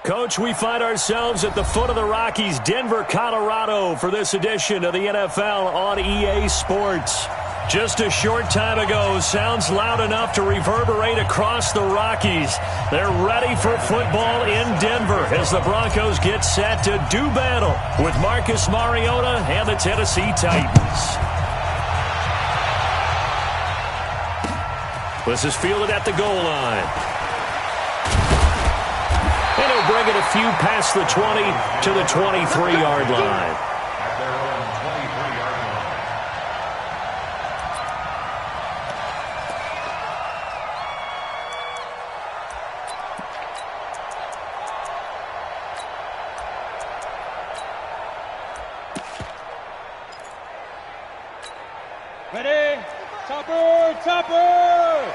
Coach, we find ourselves at the foot of the Rockies, Denver, Colorado, for this edition of the NFL on EA Sports. Just a short time ago, sounds loud enough to reverberate across the Rockies. They're ready for football in Denver as the Broncos get set to do battle with Marcus Mariota and the Tennessee Titans. This is fielded at the goal line. And he'll bring it a few past the 20 to the 23-yard line. Ready? Topper! Topper!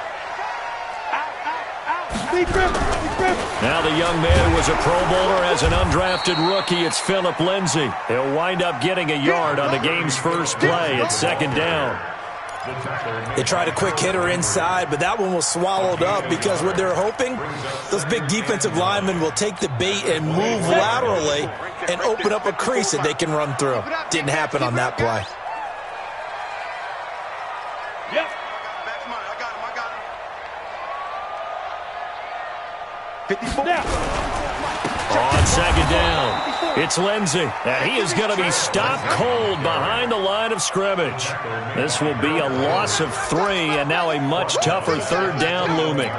Big rip! Big rip! Now the young man who was a Pro Bowler as an undrafted rookie. It's Phillip Lindsay. He'll wind up getting a yard on the game's first play at second down. They tried a quick hitter inside, but that one was swallowed up because what they're hoping, those big defensive linemen will take the bait and move laterally and open up a crease that they can run through. Didn't happen on that play. Yep. On second down, it's Lindsay, and he is going to be stopped cold behind the line of scrimmage. This will be a loss of 3, and now a much tougher third down looming.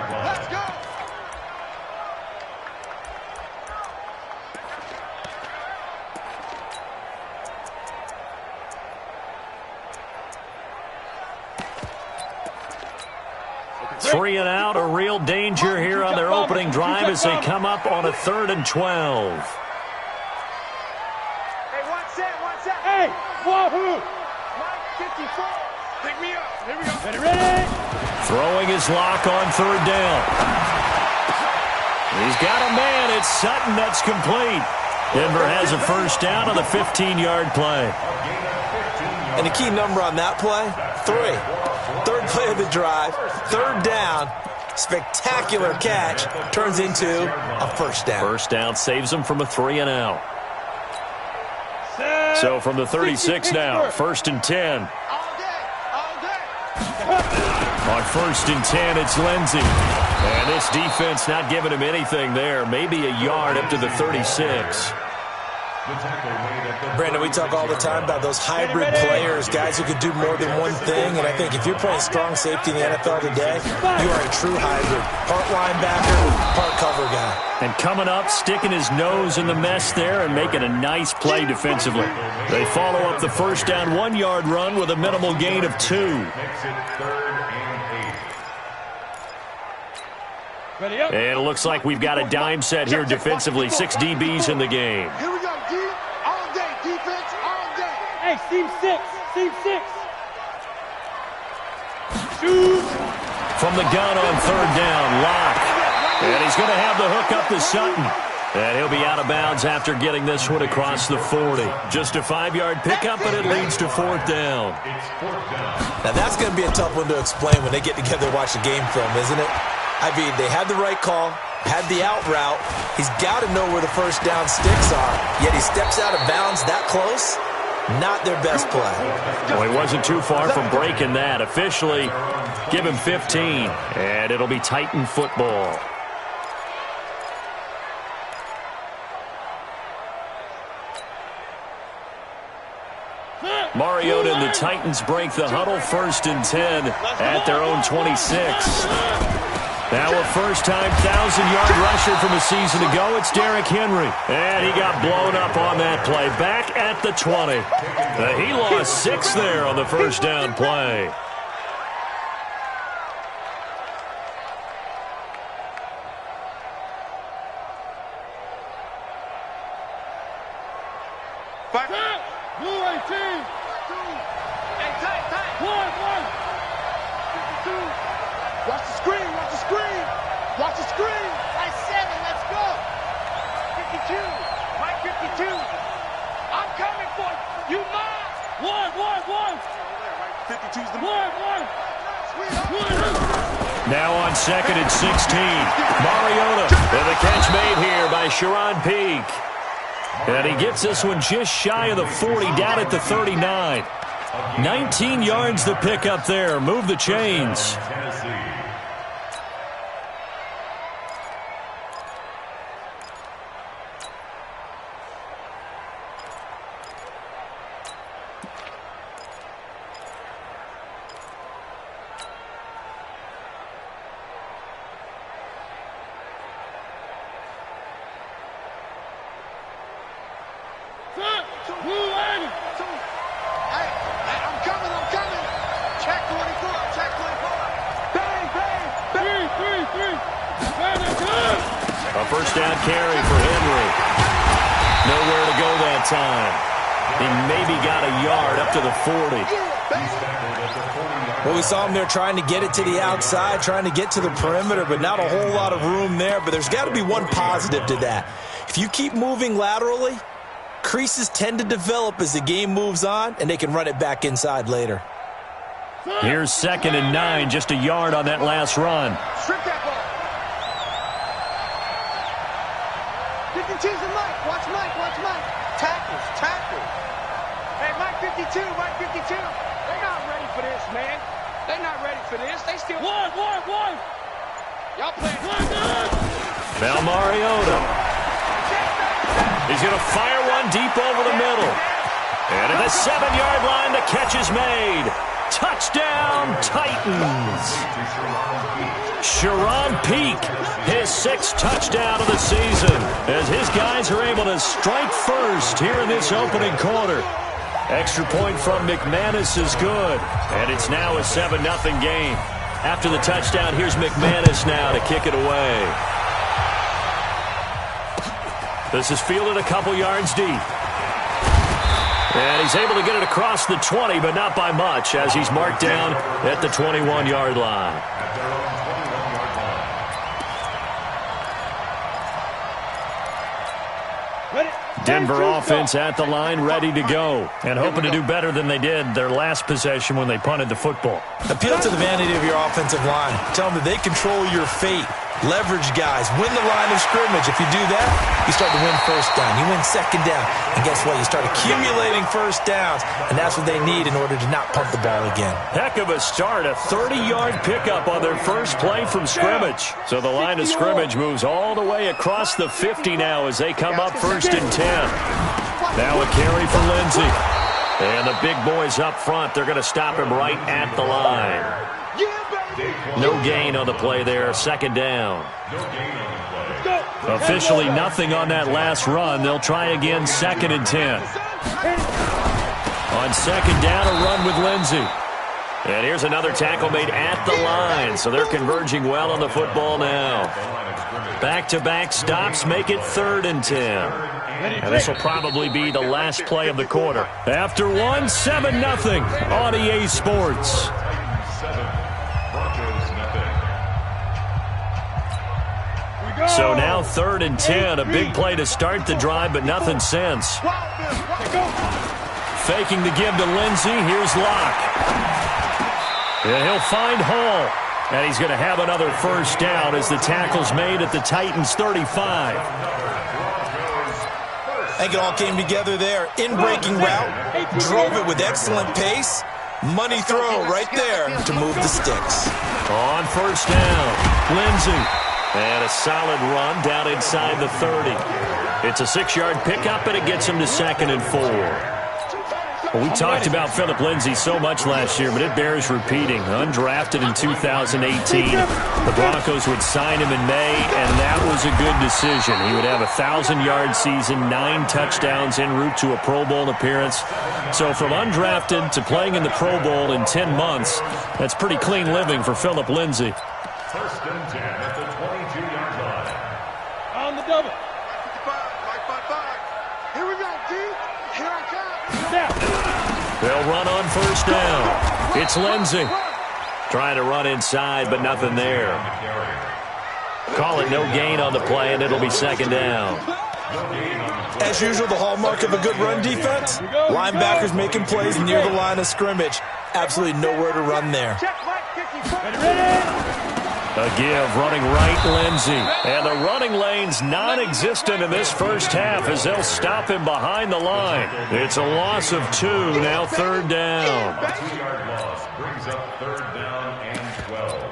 Three and out, a real danger here on their opening drive as they come up on a 3rd and 12. Hey, one set. Hey, wahoo! 54. Pick me up. Here we go. Ready? Throwing his lock on 3rd down. He's got a man. It's Sutton. That's complete. Denver has a first down on the 15-yard play. And the key number on that play, 3. Third play of the drive, 3rd down, spectacular catch, turns into a first down. First down saves them from a 3 and out. So from the 36 now, 1st and 10. On 1st and 10, it's Lindsay. And this defense not giving him anything there. Maybe a yard up to the 36. Brandon, we talk all the time about those hybrid players, guys who can do more than one thing, and I think if you're playing strong safety in the NFL today, you are a true hybrid. Part linebacker, part cover guy. And coming up, sticking his nose in the mess there and making a nice play defensively. They follow up the first down 1-yard run with a minimal gain of 2. And it looks like we've got a dime set here defensively. 6 DBs in the game. Here we go, D. All day. Defense, all day. Hey, Team 6. Team 6. Shoot. From the gun on 3rd down, Locke. And he's going to have the hook up to Sutton. And he'll be out of bounds after getting this one across the 40. Just a 5-yard pickup, but it leads to 4th down. Now that's going to be a tough one to explain when they get together and watch the game film, isn't it? I mean, they had the right call, had the out route. He's got to know where the first down sticks are, yet he steps out of bounds that close. Not their best play. Well, he wasn't too far from breaking that. Officially, give him 15, and it'll be Titan football. Mariota and the Titans break the huddle, 1st and 10 at their own 26. Now a first-time 1,000-yard rusher from a season ago. It's Derrick Henry. And he got blown up on that play. Back at the 20. He lost 6 there on the first down play. Blue 18. Hey, tight. 1. 52. Watch the screen. Watch the screen. Right 7. Let's go. 52. Mike 52. I'm coming for you. You mine. 1. 52's the 1. Now on 2nd and 16. Mariota. And the catch made here by Sharon Peak. And he gets this one just shy of the 40, down at the 39. 19 yards to pick up there. Move the chains. A first down carry for Henry. Nowhere to go that time. He maybe got a yard up to the 40. Well, we saw him there trying to get it to the outside, trying to get to the perimeter, but not a whole lot of room there. But there's got to be one positive to that. If you keep moving laterally, creases tend to develop as the game moves on, and they can run it back inside later. Here's 2nd and 9, just a yard on that last run. Strip that ball. 52's and Mike. Watch Mike. Watch Mike. Tackles. Tackles. Hey, Mike 52. Mike 52. They're not ready for this, man. They're not ready for this. They still... One. Y'all playing... Val Mariota. He's going to fire one deep over the middle. And at the 7-yard line, the catch is made. Touchdown, Titans. Sharon Peak, his 6th touchdown of the season, as his guys are able to strike first here in this opening quarter. Extra point from McManus is good, and it's now a 7-0 game. After the touchdown, here's McManus now to kick it away. This is fielded a couple yards deep. And he's able to get it across the 20, but not by much, as he's marked down at the 21-yard line. Denver offense at the line, ready to go, and hoping to do better than they did their last possession when they punted the football. Appeal to the vanity of your offensive line. Tell them that they control your fate. Leverage guys. Win the line of scrimmage. If you do that, you start to win first down. You win second down. And guess what? You start accumulating first downs. And that's what they need in order to not punt the ball again. Heck of a start. A 30-yard pickup on their first play from scrimmage. So the line of scrimmage moves all the way across the 50 now as they come up 1st and 10. Now a carry for Lindsey. And the big boys up front, they're going to stop him right at the line. No gain on the play there, 2nd down. Officially nothing on that last run. They'll try again, 2nd and 10. On 2nd down, a run with Lindsey. And here's another tackle made at the line, so they're converging well on the football now. Back-to-back stops make it 3rd and 10. And this will probably be the last play of the quarter. After one, 7-0 on EA Sports. So now 3rd and 10, a big play to start the drive, but nothing since. Faking the give to Lindsey. Here's Locke. And he'll find Hall. And he's going to have another first down as the tackle's made at the Titans' 35. I think it all came together there. In-breaking route, drove it with excellent pace. Money throw right there to move the sticks. On first down, Lindsey. And a solid run down inside the 30. It's a 6-yard pickup, and it gets him to 2nd and 4. Well, we talked about Phillip Lindsay so much last year, but it bears repeating. Undrafted in 2018. The Broncos would sign him in May, and that was a good decision. He would have a 1,000-yard season, 9 touchdowns en route to a Pro Bowl appearance. So from undrafted to playing in the Pro Bowl in 10 months, that's pretty clean living for Phillip Lindsay. 1st and 10 at the 22-yard line. On the double. 5. Here we go, D. Here I come. They'll run on first down. It's Lindsey. Trying to run inside, but nothing there. Call it no gain on the play, and it'll be 2nd down. As usual, the hallmark of a good run defense, linebackers making plays near the line of scrimmage. Absolutely nowhere to run there. Check Mike 54. A give, running right, Lindsey. And the running lane's non-existent in this first half as they'll stop him behind the line. It's a loss of 2, now third down. 2-yard loss brings up third down and 12.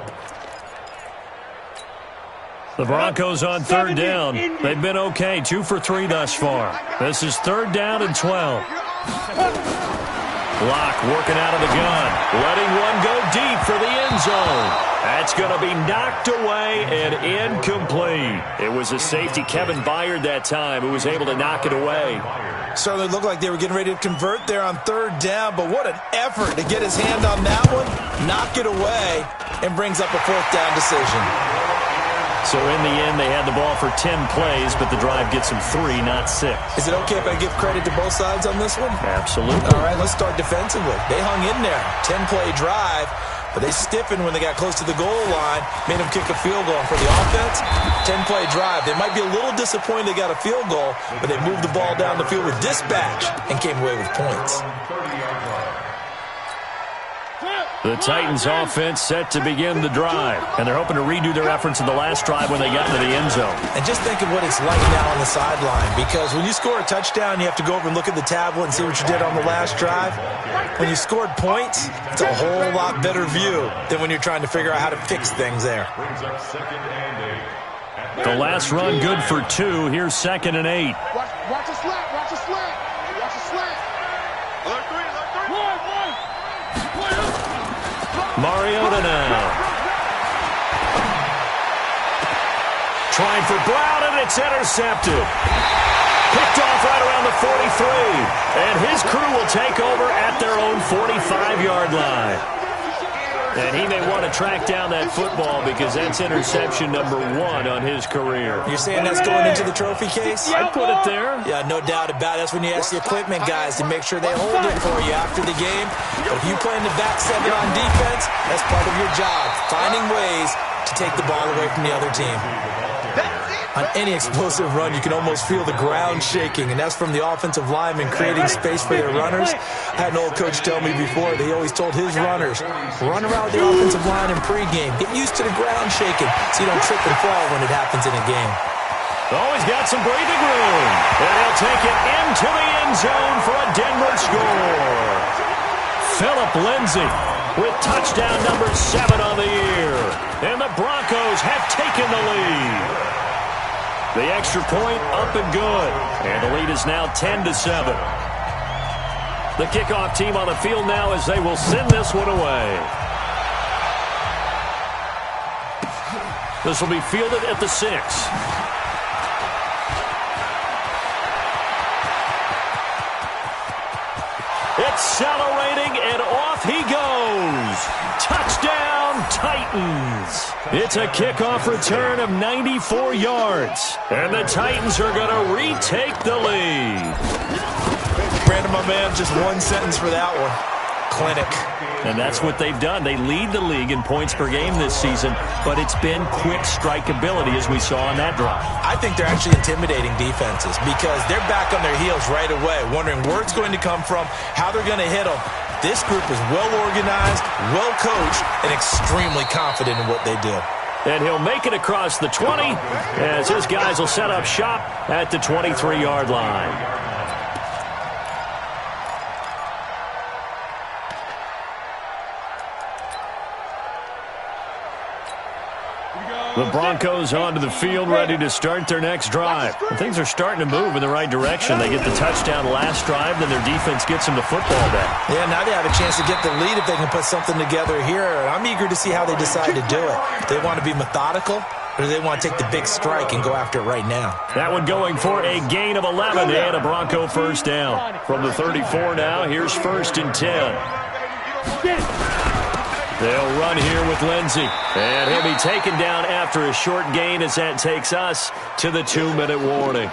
The Broncos on third down. They've been okay, 2 for 3 thus far. This is third down and 12. Block working out of the gun. Letting one go deep for the end zone. That's going to be knocked away and incomplete. It was a safety, Kevin Byard, that time, who was able to knock it away. Certainly looked like they were getting ready to convert there on third down, but what an effort to get his hand on that one, knock it away, and brings up a fourth down decision. So in the end, they had the ball for 10 plays, but the drive gets them 3, not 6. Is it okay if I give credit to both sides on this one? Absolutely. All right, let's start defensively. They hung in there, 10-play drive, but they stiffened when they got close to the goal line, made them kick a field goal. And for the offense, 10-play drive. They might be a little disappointed they got a field goal, but they moved the ball down the field with dispatch and came away with points. The Titans offense set to begin the drive, and they're hoping to redo their efforts in the last drive when they got into the end zone. And just think of what it's like now on the sideline, because when you score a touchdown, you have to go over and look at the tablet and see what you did on the last drive. When you scored points, it's a whole lot better view than when you're trying to figure out how to fix things there. The last run good for 2. Here's 2nd and 8. Watch a slant. Watch a slant. Watch a slant. Alert 3. Mariota now. Trying for Brown, and it's intercepted. Picked off right around the 43. And his crew will take over at their own 45-yard line. And he may want to track down that football because that's interception number 1 on his career. You're saying that's going into the trophy case? I'd put it there. Yeah, no doubt about it. That's when you ask the equipment guys to make sure they hold it for you after the game. But if you play in the back 7 on defense, that's part of your job, finding ways to take the ball away from the other team. On any explosive run, you can almost feel the ground shaking, and that's from the offensive linemen creating space for their runners. I had an old coach tell me before that he always told his runners, run around with the offensive line in pregame. Get used to the ground shaking so you don't trip and fall when it happens in a game. Oh, he's got some breathing room, and he'll take it into the end zone for a Denver score. Phillip Lindsay with touchdown number 7 on the year, and the Broncos have taken the lead. The extra point up and good. And the lead is now 10-7. The kickoff team on the field now as they will send this one away. This will be fielded at the 6. Accelerating, and off he goes. Touchdown, Titans. It's a kickoff return of 94 yards. And the Titans are going to retake the lead. Brandon, my man, just one sentence for that one. Clinic. And that's what they've done. They lead the league in points per game this season, but it's been quick strikeability as we saw on that drive. I think they're actually intimidating defenses because they're back on their heels right away, wondering where it's going to come from, how they're going to hit them. This group is well-organized, well-coached, and extremely confident in what they do. And he'll make it across the 20 as his guys will set up shop at the 23-yard line. The Broncos onto the field, ready to start their next drive. And things are starting to move in the right direction. They get the touchdown last drive, then their defense gets them to football back. Yeah, now they have a chance to get the lead if they can put something together here. I'm eager to see how they decide to do it. Do they want to be methodical, or do they want to take the big strike and go after it right now? That one going for a gain of 11 and a Bronco first down. From the 34 now, here's 1st and 10. They'll run here with Lindsey. And he'll be taken down after a short gain as that takes us to the 2-minute warning.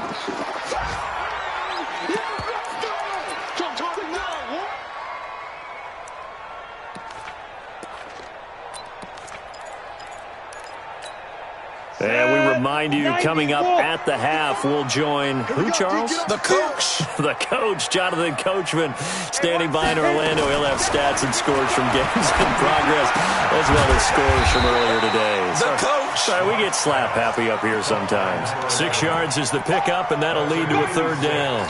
And we remind remind you, coming up at the half, we'll join who, Charles? The coach. The coach, Jonathan Coachman, standing by in Orlando. He'll have stats and scores from games in progress, as well as scores from earlier today. The coach. Sorry, we get slap happy up here sometimes. 6 yards is the pickup, and that'll lead to a third down.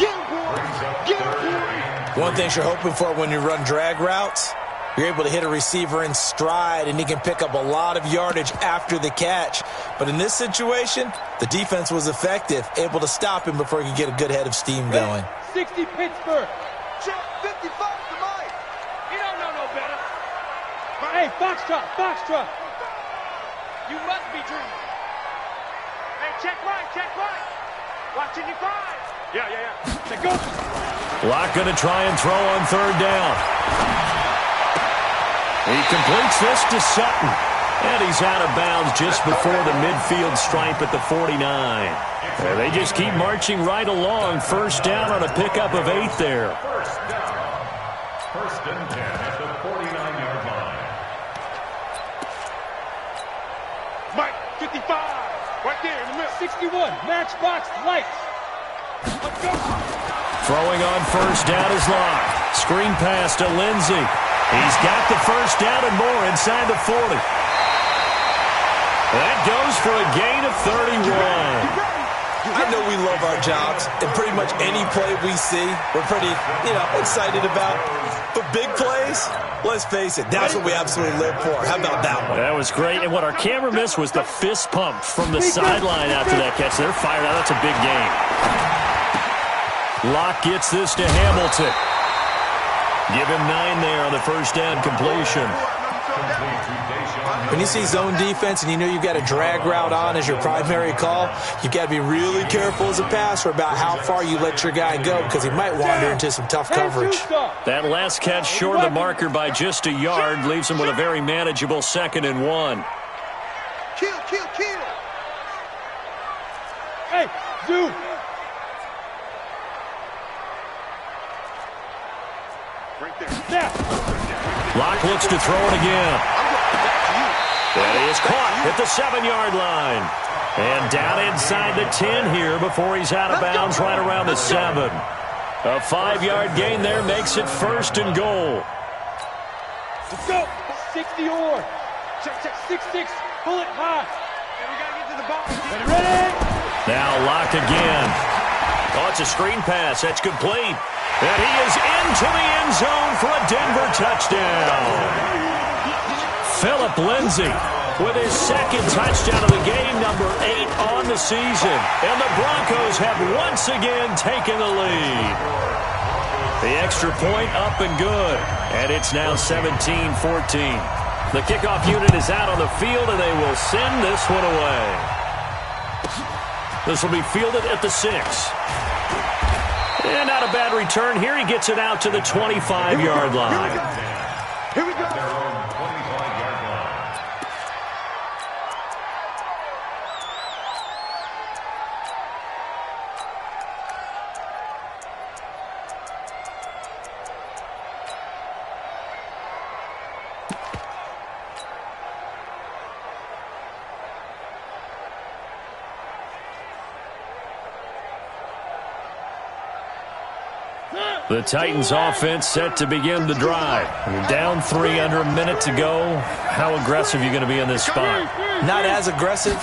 One thing you're hoping for when you run drag routes, you're able to hit a receiver in stride, and he can pick up a lot of yardage after the catch. But in this situation, the defense was effective, able to stop him before he could get a good head of steam going. 60 Pittsburgh. Check 55 to Mike. You don't know no better. Hey, Foxtrot. You must be dreaming. Hey, check right. Watching your five. Yeah. Check go. Locke going to try and throw on third down. He completes this to Sutton. And he's out of bounds just before the midfield stripe at the 49. And they just keep marching right along. First down on a pickup of 8 there. First and 10 at the 49-yard line. Mike, 55. Right there in the middle. 61. Matchbox lights. Let's go. Throwing on first down is Locke. Screen pass to Lindsey. He's got the first down and more inside the 40. That goes for a gain of 31. I know we love our jobs, and pretty much any play we see, we're pretty, excited about. But big plays, let's face it, that's what we absolutely live for. How about that one? That was great, and what our camera missed was the fist pump from the sideline after that catch. They're fired out. That's a big game. Locke gets this to Hamilton. Give him 9 there on the first down completion. When you see zone defense and you know you've got a drag route on as your primary call, you've got to be really careful as a passer about how far you let your guy go because he might wander into some tough coverage. That last catch short of the marker by just a yard leaves him with a very manageable 2nd and 1. Kill. Hey, Zoo. Locke looks to throw it again. That is caught at the 7-yard line. And down inside the 10 here before he's out of bounds right around the 7. A 5-yard gain there makes it 1st and goal. Let's go. 60 or. Check. 6-6. Pull it high. And we got to get to the ball. Ready? Now Locke again. Oh, it's a screen pass. That's complete. And he is into the end zone for a Denver touchdown. Phillip Lindsay with his 2nd touchdown of the game, number 8 on the season. And the Broncos have once again taken the lead. The extra point up and good. And it's now 17-14. The kickoff unit is out on the field, and they will send this one away. This will be fielded at the 6. And not a bad return here. He gets it out to the 25-yard line. Here we go. The Titans offense set to begin the drive. You're down 3 under a minute to go. How aggressive are you going to be in this spot? Not as aggressive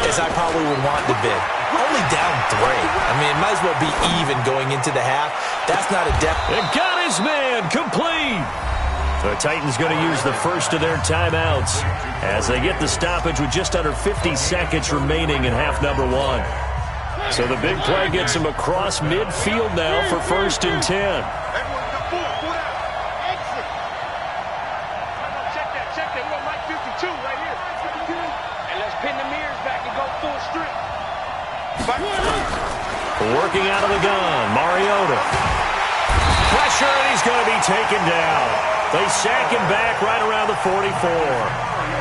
as I probably would want to be. Only down 3. I mean, it might as well be even going into the half. That's not a depth. It got his man complete. The Titans going to use the first of their timeouts as they get the stoppage with just under 50 seconds remaining in half number 1. So the big play gets him across midfield now for 1st and 10. Everyone come forward. Exit. Check that. We got Mike 52 right here. And let's pin the mirrors back and go full strength. Working out of the gun, Mariota. Pressure, and he's going to be taken down. They sack him back right around the 44.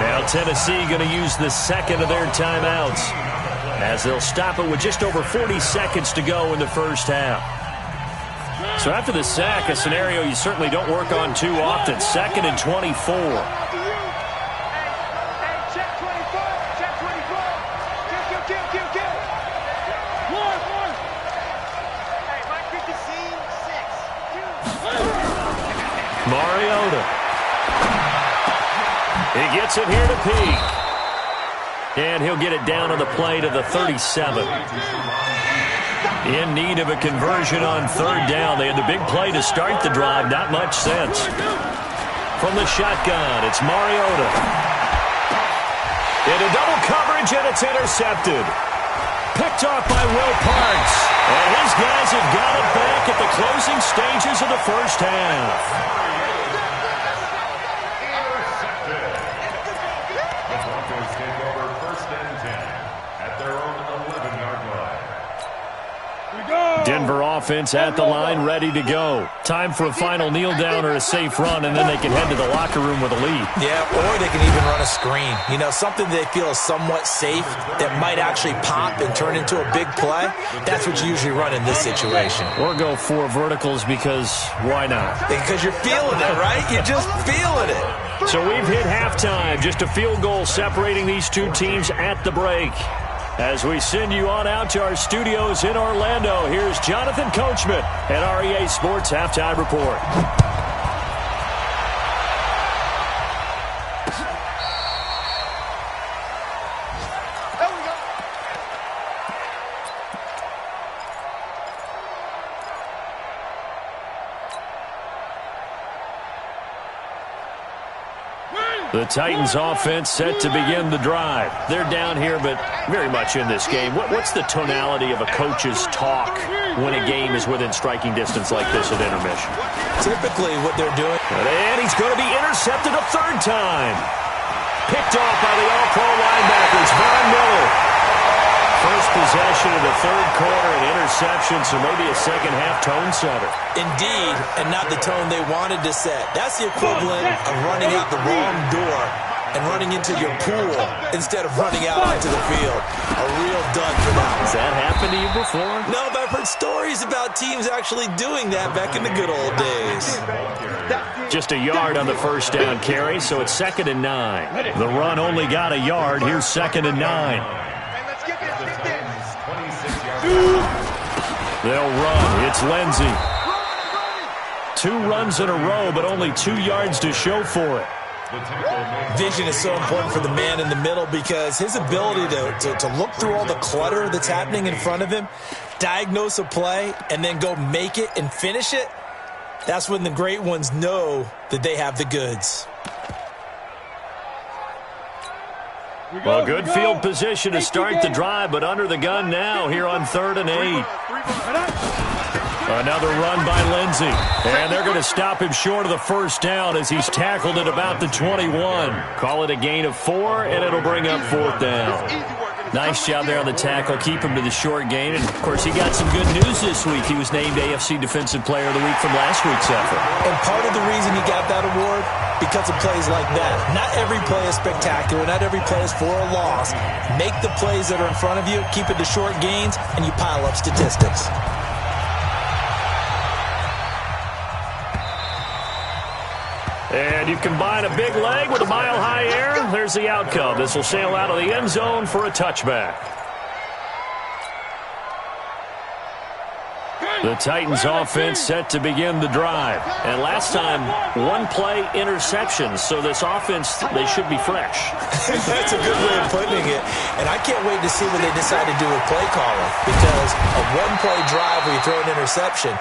Now Tennessee going to use the 2nd of their timeouts, as they'll stop it with just over 40 seconds to go in the first half. So after the sack, a scenario you certainly don't work on too often. 2nd and 24. Hey, check 24. Check 24. Kill. Gets it here to Peak. And he'll get it down on the play to the 37. In need of a conversion on third down. They had the big play to start the drive. Not much sense. From the shotgun, it's Mariota. Into double coverage, and it's intercepted. Picked off by Will Parks. And his guys have got it back at the closing stages of the first half. Denver offense at the line, ready to go. Time for a final kneel down or a safe run, and then they can head to the locker room with a lead. Yeah, or they can even run a screen. You know, something they feel is somewhat safe that might actually pop and turn into a big play. That's what you usually run in this situation. Or go 4 verticals because why not? Because you're feeling it, right? You're just feeling it. So we've hit halftime. Just a field goal separating these two teams at the break. As we send you on out to our studios in Orlando, here's Jonathan Coachman at REA Sports Halftime Report. The Titans offense set to begin the drive. They're down here, but very much in this game. What's the tonality of a coach's talk when a game is within striking distance like this at intermission? Typically what they're doing. And he's going to be intercepted a third time. Picked off by the All-Pro linebackers, Von Miller. First possession of the third quarter, an interception, so maybe a second-half tone setter. Indeed, and not the tone they wanted to set. That's the equivalent of running out the wrong door and running into your pool instead of running out onto the field. A real dud for that one. Has that happened to you before? No, but I've heard stories about teams actually doing that back in the good old days. Just a yard on the first down carry, so it's 2nd and 9. The run only got a yard. Here's 2nd and 9. They'll run. It's Lindsey. 2 runs in a row, but only 2 yards to show for it. Vision is so important for the man in the middle because his ability to look through all the clutter that's happening in front of him, diagnose a play, and then go make it and finish it, that's when the great ones know that they have the goods. Well, good field position to start the drive, but under the gun now here on 3rd and 8. Another run by Lindsey. And they're going to stop him short of the first down as he's tackled at about the 21. Call it a gain of 4, and it'll bring up 4th down. Nice job there on the tackle. Keep him to the short gain. And, of course, he got some good news this week. He was named AFC Defensive Player of the Week from last week's effort. And part of the reason he got that award, because of plays like that. Not every play is spectacular. Not every play is for a loss. Make the plays that are in front of you, keep it to short gains, and you pile up statistics. And you combine a big leg with a mile-high air. There's the outcome. This will sail out of the end zone for a touchback. The Titans offense set to begin the drive. And last time, 1-play interceptions. So this offense, they should be fresh. That's a good way of putting it. And I can't wait to see what they decide to do with play calling. Because a 1-play drive where you throw an interception,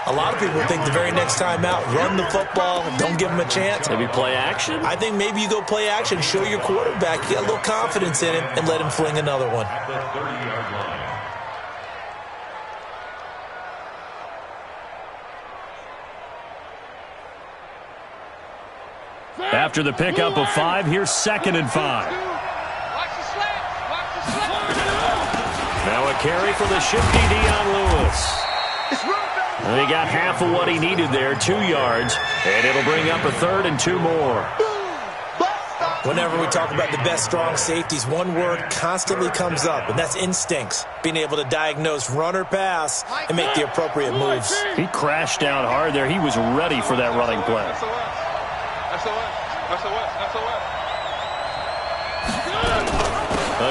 a lot of people think the very next time out, run the football, don't give him a chance. Maybe play action? I think maybe you go play action, show your quarterback, get a little confidence in him, and let him fling another one. After the pickup of 5, here's 2nd and 5. Watch the slap. Watch the slap. Now a carry for the shifty Dion Lewis. And he got half of what he needed there, 2 yards, and it'll bring up a 3rd and 2 more. Whenever we talk about the best strong safeties, one word constantly comes up, and that's instincts. Being able to diagnose run or pass and make the appropriate moves. He crashed down hard there. He was ready for that running play.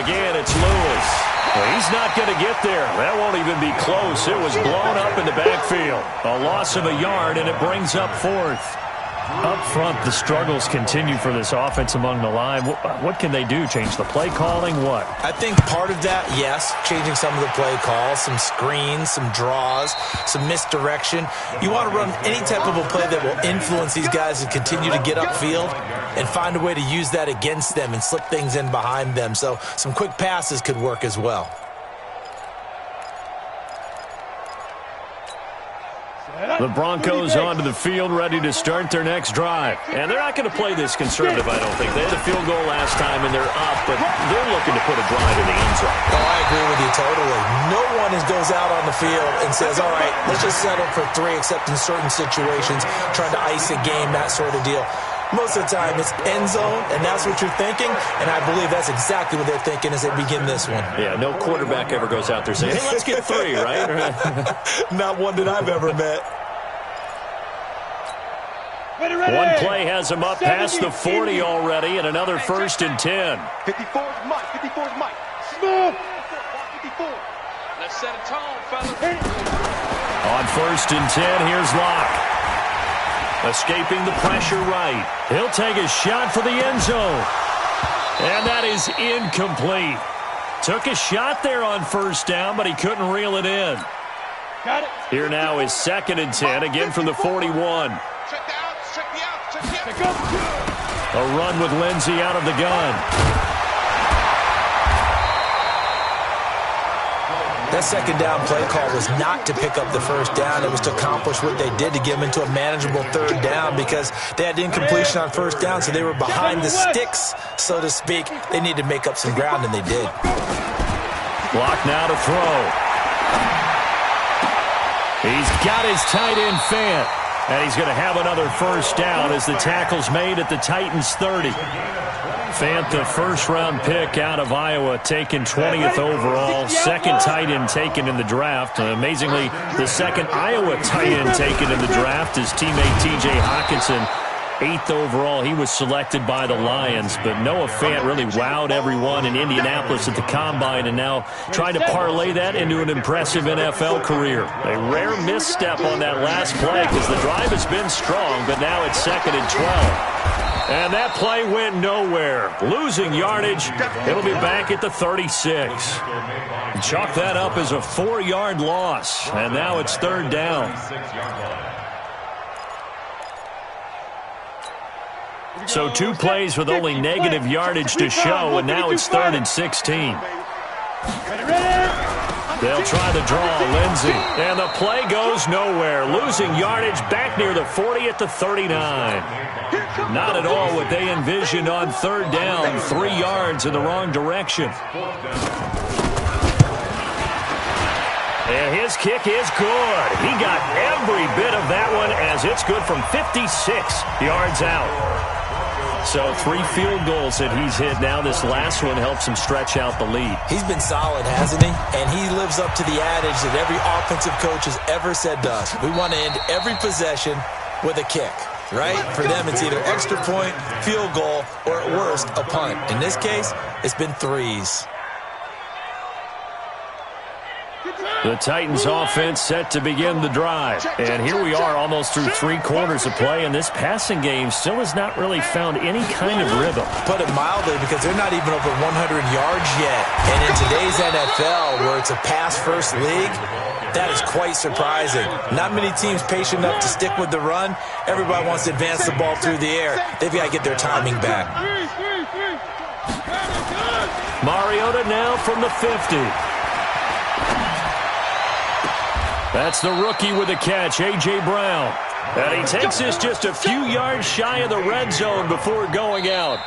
Again, it's Lewis. Well, he's not going to get there. That won't even be close. It was blown up in the backfield. A loss of a yard, and it brings up 4th. Up front, the struggles continue for this offense among the line. What can they do? Change the play calling? What? I think part of that, yes, changing some of the play calls, some screens, some draws, some misdirection. You want to run any type of a play that will influence these guys to continue to get upfield and find a way to use that against them and slip things in behind them. So some quick passes could work as well. The Broncos onto the field, ready to start their next drive. And they're not going to play this conservative, I don't think. They had a field goal last time, and they're up, but they're looking to put a drive in the end zone. Oh, I agree with you totally. No one goes out on the field and says, all right, let's just settle for 3, except in certain situations, trying to ice a game, that sort of deal. Most of the time, it's end zone, and that's what you're thinking, and I believe that's exactly what they're thinking as they begin this one. Yeah, no quarterback ever goes out there saying, hey, let's get 3, right? Not one that I've ever met. One play has him up past the 40 already, and another 1st and 10. 54's Mike. 54's Mike. Smooth. 54. Let's set a tone, fellas. On 1st and 10, here's Locke. Escaping the pressure right. He'll take a shot for the end zone. And that is incomplete. Took a shot there on 1st down, but he couldn't reel it in. Got it. Here now is 2nd and 10, again from the 41. Check the outs. Check the outs. Check the outs. A run with Lindsey out of the gun. That 2nd down play call was not to pick up the 1st down. It was to accomplish what they did to get them into a manageable 3rd down because they had incompletion on 1st down, so they were behind the sticks, so to speak. They needed to make up some ground, and they did. Block now to throw. He's got his tight end Fant, and he's going to have another 1st down as the tackle's made at the Titans' 30. Fant, the 1st-round pick out of Iowa, taken 20th overall, 2nd tight end taken in the draft. Amazingly, the 2nd Iowa tight end taken in the draft is teammate T.J. Hockenson, 8th overall. He was selected by the Lions, but Noah Fant really wowed everyone in Indianapolis at the Combine and now trying to parlay that into an impressive NFL career. A rare misstep on that last play because the drive has been strong, but now it's 2nd and 12. And that play went nowhere. Losing yardage. It'll be back at the 36. Chalk that up as a 4-yard loss. And now it's 3rd down. So 2 plays with only negative yardage to show, and now it's 3rd and 16. They'll try the draw, Lindsey. And the play goes nowhere. Losing yardage back near the 40 at the 39. Not at all what they envisioned on 3rd down. 3 yards in the wrong direction. And his kick is good. He got every bit of that one as it's good from 56 yards out. So 3 field goals that he's hit now. This last one helps him stretch out the lead. He's been solid, hasn't he? And he lives up to the adage that every offensive coach has ever said to us. We want to end every possession with a kick, right? For them, it's either extra point, field goal, or at worst, a punt. In this case, it's been 3s. The Titans offense set to begin the drive. And here we are almost through 3 quarters of play, and this passing game still has not really found any kind of rhythm. Put it mildly, because they're not even over 100 yards yet. And in today's NFL, where it's a pass-first league, that is quite surprising. Not many teams patient enough to stick with the run. Everybody wants to advance the ball through the air. They've got to get their timing back. Mariota now from the 50. That's the rookie with the catch, A.J. Brown. And he takes this just a few yards shy of the red zone before going out.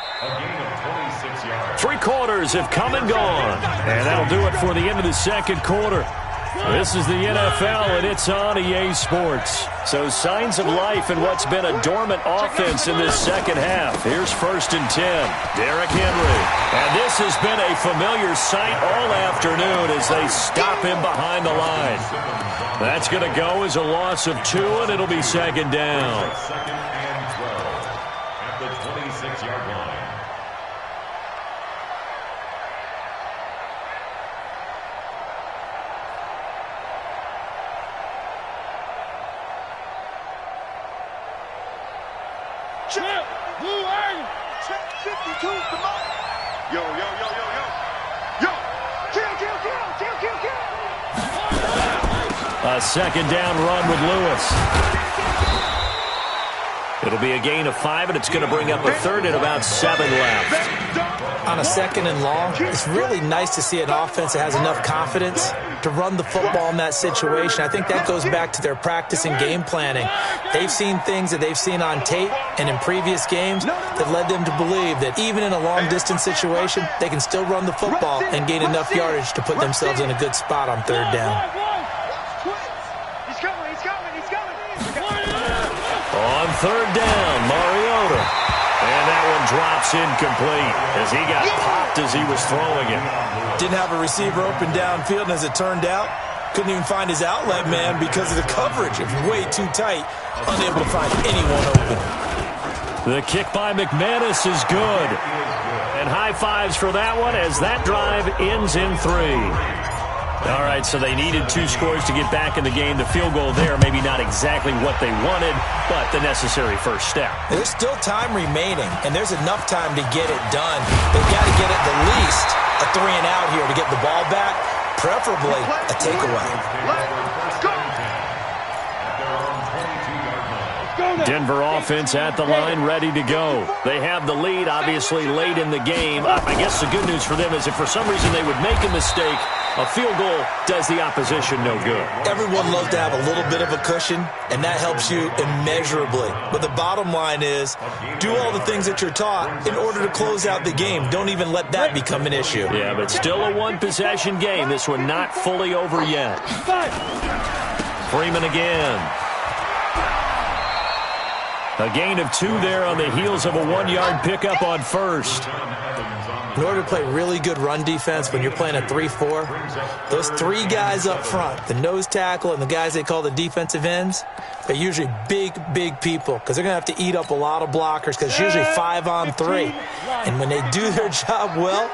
3 quarters have come and gone. And that'll do it for the end of the 2nd quarter. This is the NFL, and it's on EA Sports. So signs of life in what's been a dormant offense in this 2nd half. Here's 1st and 10. Derrick Henry. And this has been a familiar sight all afternoon as they stop him behind the line. That's going to go as a loss of 2, and it'll be 2nd down. 2nd and 12 at the 26-yard line. Check. Blue angle. Check 52. Come on. Yo. Kill. A second down run with Lewis. It'll be a gain of 5, and it's going to bring up a third and about 7 left. On a second and long, it's really nice to see an offense that has enough confidence to run the football in that situation. I think that goes back to their practice and game planning. They've seen things that they've seen on tape and in previous games that led them to believe that even in a long-distance situation, they can still run the football and gain enough yardage to put themselves in a good spot on third down. On third down, Mariota. And that one drops incomplete as he got popped as he was throwing it. Didn't have a receiver open downfield, and as it turned out, couldn't even find his outlet man because of the coverage. It was way too tight, unable to find anyone open. The kick by McManus is good. And high fives for that one as that drive ends in 3. All right, so they needed 2 scores to get back in the game. The field goal there, maybe not exactly what they wanted, but the necessary first step. There's still time remaining, and there's enough time to get it done. They've got to get at the least a 3 and out here to get the ball back, preferably a takeaway. Denver offense at the line, ready to go. They have the lead, obviously, late in the game. I guess the good news for them is if for some reason they would make a mistake, a field goal does the opposition no good. Everyone loves to have a little bit of a cushion, and that helps you immeasurably. But the bottom line is, do all the things that you're taught in order to close out the game. Don't even let that become an issue. Yeah, but still a one-possession game. This one not fully over yet. Freeman again. A gain of 2 there on the heels of a 1-yard pickup on first. In order to play really good run defense when you're playing a 3-4, those 3 guys up front, the nose tackle and the guys they call the defensive ends, they're usually big people because they're going to have to eat up a lot of blockers because it's usually 5 on 3. And when they do their job well,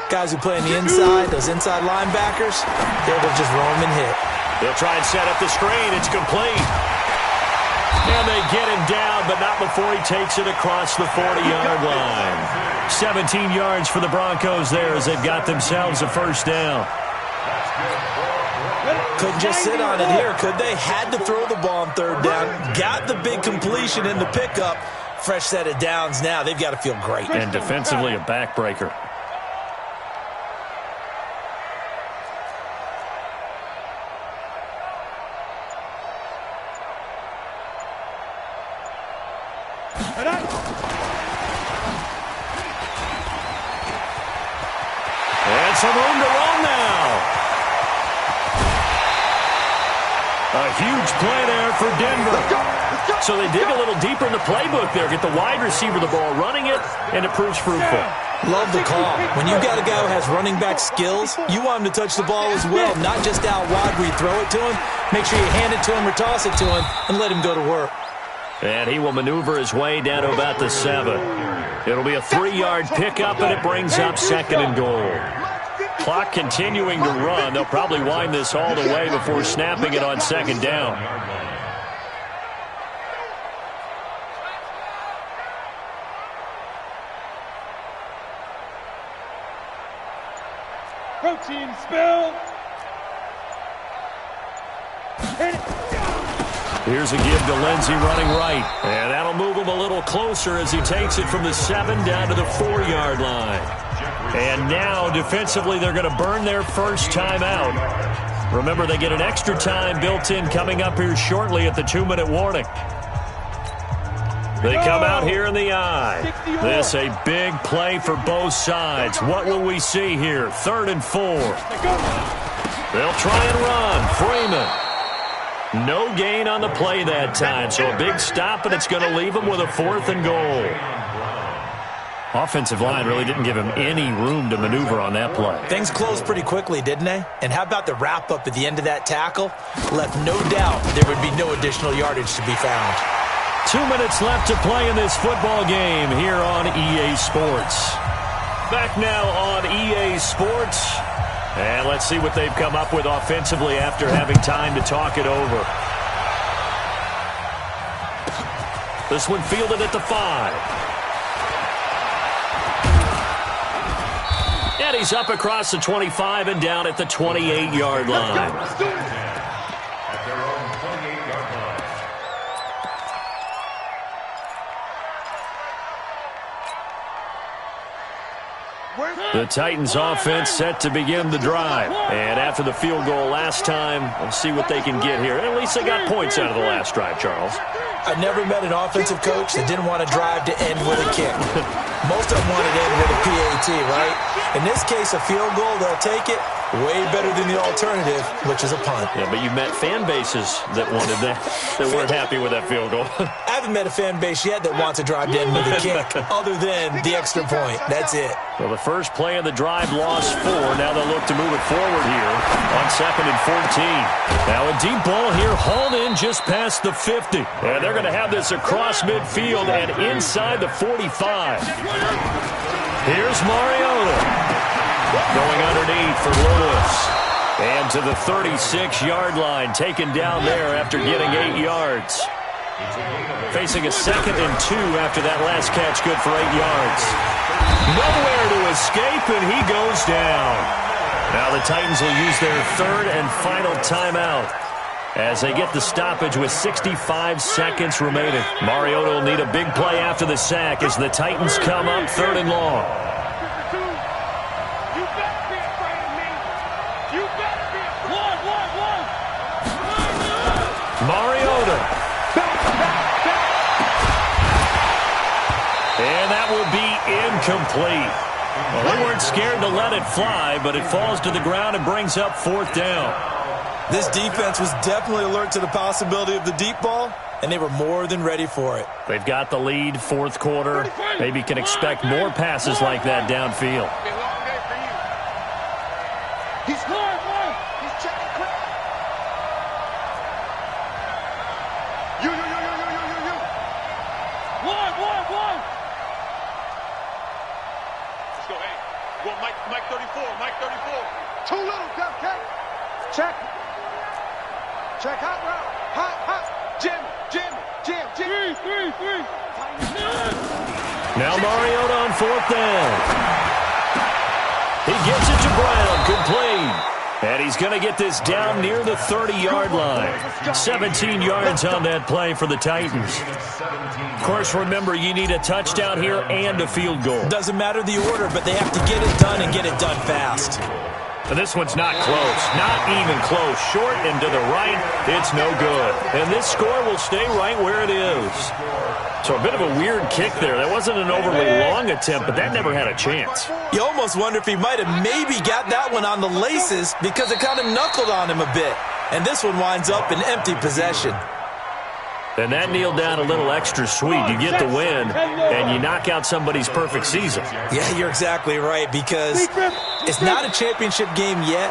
guys who play on the inside, those inside linebackers, they're able to just roam and hit. They'll try and set up the screen. It's complete. And they get him down, but not before he takes it across the 40-yard line. 17 yards for the Broncos there as they've got themselves a first down. Couldn't just sit on it here, could they? Had to throw the ball on third down. Got the big completion in the pickup. Fresh set of downs now. They've got to feel great. And defensively a backbreaker. And some room to run now. A huge play there for Denver. So they dig a little deeper in the playbook there. Get the wide receiver the ball, running it, and it proves fruitful. Love the call. When you've got a guy who has running back skills, you want him to touch the ball as well, not just out wide where you throw it to him. Make sure you hand it to him or toss it to him and let him go to work. And he will maneuver his way down to about the 7. It'll be a 3-yard pickup, and it brings up 2nd and goal. Clock continuing to run. They'll probably wind this all the way before snapping it on 2nd down. Protein spill. Here's a give to Lindsey running right. And that'll move him a little closer as he takes it from the 7 down to the 4-yard line. And now, defensively, they're going to burn their first time out. Remember, they get an extra time built in coming up here shortly at the 2-minute warning. They come out here in the eye. This a big play for both sides. What will we see here? 3rd and 4. They'll try and run. Freeman. No gain on the play that time, so a big stop, and it's going to leave him with a 4th and goal. Offensive line really didn't give him any room to maneuver on that play. Things closed pretty quickly, didn't they? And how about the wrap-up at the end of that tackle? Left no doubt there would be no additional yardage to be found. 2 minutes left to play in this football game here on EA Sports. Back now on EA Sports. And let's see what they've come up with offensively after having time to talk it over. This one fielded at the 5. And he's up across the 25 and down at the 28-yard line. At their own 28-yard line. The Titans offense set to begin the drive. And after the field goal last time, we'll see what they can get here. At least they got points out of the last drive, Charles. I've never met an offensive coach that didn't want to drive to end with a kick. Most of them wanted to end with a PAT, right? In this case, a field goal, they'll take it. Way better than the alternative, which is a punt. Yeah, but you met fan bases that wanted that weren't happy with that field goal. I haven't met a fan base yet that wants to drive to end with a kick, other than the extra point. That's it. Well, the first play of the drive lost 4. Now they'll look to move it forward here on 2nd and 14. Now a deep ball here, hauled in just past the 50. And they're going to have this across midfield and inside the 45. Here's Mariota. Going underneath for Lewis. And to the 36-yard line, taken down there after getting 8 yards. Facing a 2nd and 2 after that last catch, good for 8 yards. Nowhere to escape, and he goes down. Now the Titans will use their 3rd and final timeout as they get the stoppage with 65 seconds remaining. Mariota will need a big play after the sack as the Titans come up 3rd and long. Mariota. And that will be incomplete. Well, they weren't scared to let it fly, but it falls to the ground and brings up 4th down. This defense was definitely alert to the possibility of the deep ball, and they were more than ready for it. They've got the lead, 4th quarter. Maybe can expect more passes like that downfield. Mike 34, Mike 34. Too little, Cupcake. Check. Check, hot route. Hot. Jim. Three. Now Mariota on 4th down. He gets it to Brown, complete. And he's going to get this down near the 30-yard line. 17 yards on that play for the Titans. Of course, remember, you need a touchdown here and a field goal. Doesn't matter the order, but they have to get it done and get it done fast. And this one's not close. Not even close. Short and to the right, it's no good. And this score will stay right where it is. So a bit of a weird kick there. That wasn't an overly long attempt, but that never had a chance. You almost wonder if he might have maybe got that one on the laces because it kind of knuckled on him a bit. And this one winds up in empty possession. And that kneeled down a little extra sweet. You get the win, and you knock out somebody's perfect season. Yeah, you're exactly right, because it's not a championship game yet,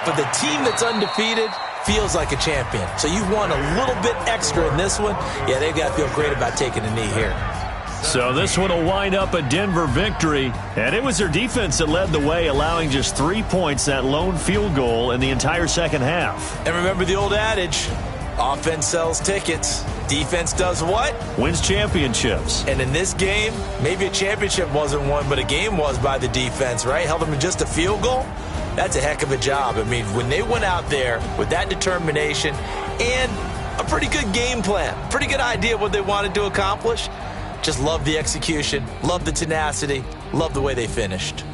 but the team that's undefeated feels like a champion. So you've won a little bit extra in this one. Yeah, they've got to feel great about taking a knee here. So this one will wind up a Denver victory, and it was their defense that led the way, allowing just 3 points, that lone field goal in the entire second half. And remember the old adage, offense sells tickets. Defense does what? Wins championships. And in this game, maybe a championship wasn't won, but a game was by the defense, right? Held them to just a field goal. That's a heck of a job. I mean, when they went out there with that determination and a pretty good game plan, pretty good idea of what they wanted to accomplish, just love the execution, love the tenacity, love the way they finished.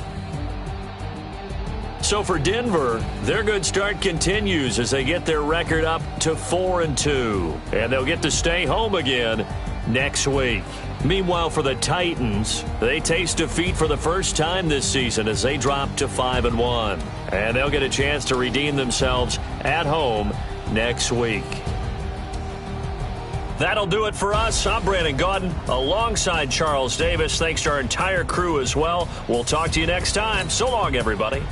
So for Denver, their good start continues as they get their record up to 4-2. And they'll get to stay home again next week. Meanwhile, for the Titans, they taste defeat for the first time this season as they drop to 5-1. And they'll get a chance to redeem themselves at home next week. That'll do it for us. I'm Brandon Gaudin alongside Charles Davis. Thanks to our entire crew as well. We'll talk to you next time. So long, everybody.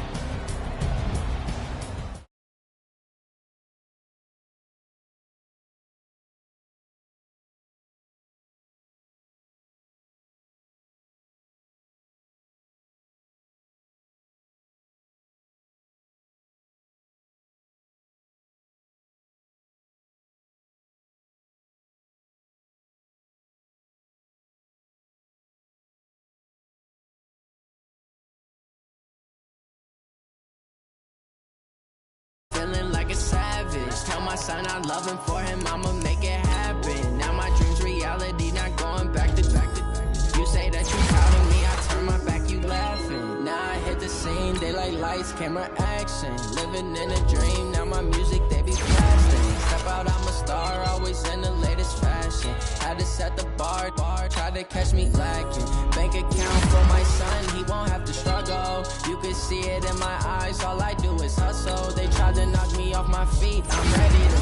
feeling like a savage. Tell my son I love him, for him I'ma make it happen. Now my dreams reality, not going back to back to back. You say that you proud of me, I turn my back, you laughing. Now I hit the scene, daylight lights, camera action. Living in a dream, now my music they be blasting. Step out, I'm a star, always in the latest fashion. Had to set the bar, try to catch me lacking. Bank account for my son, he won't have to struggle. You can see it in my eyes, all I do is hustle. They tried to knock me off my feet, I'm ready to